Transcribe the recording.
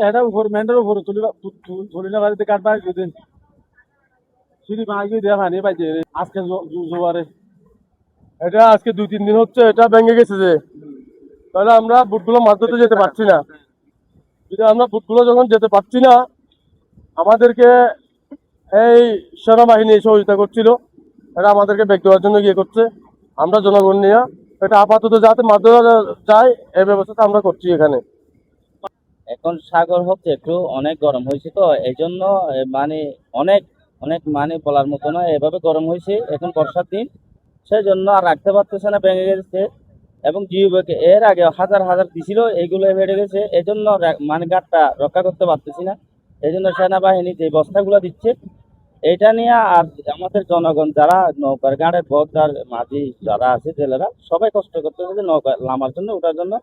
এটা উপর মেন্টার উপরে তুলিনা বাড়িতে কাটবা দিন সিঁড়ি ভাঙি দেওয়া পানি পাইছে আজকে জোয়ারে। এটা আজকে 2-3 দিন হচ্ছে এটা ভেঙে গেছে যে, তাহলে আমরা বুটগুলো মাছ ধরতে যেতে পারছি না। যদি আমরা বুটগুলো যখন যেতে পারছি না, আমাদেরকে এই সেনাবাহিনী সহযোগিতা করছিল, এটা আমাদেরকে ব্যাগ দেওয়ার জন্য গিয়ে করছে। আমরা জনগণ নিয়ে এটা আপাতত যাতে মাছ ধরা যায় এই ব্যবস্থা আমরা করছি এখানে। এখন সাগর হচ্ছে একটু অনেক গরম হয়েছে, তো এই জন্য মানে অনেক অনেক মানে বলার মতো নয়, এভাবে গরম হয়েছে এখন বর্ষার দিন, সেই জন্য আর রাখতে পারতেছে না, ভেঙে গেছে। এবং জিওকে এর আগে হাজার হাজার দিছিল, এইগুলো বেড়ে গেছে, এই জন্য মানে গাছটা রক্ষা করতে পারতেছি না। এই জন্য সেনাবাহিনী যে বস্তাগুলো দিচ্ছে এটা নিয়ে, আর আমাদের জনগণ যারা নৌকার গাড়ে পথ আর মাঝি যারা আছে জেলেরা সবাই কষ্ট করতেছে যে নৌকা নামার জন্য, ওঠার জন্য।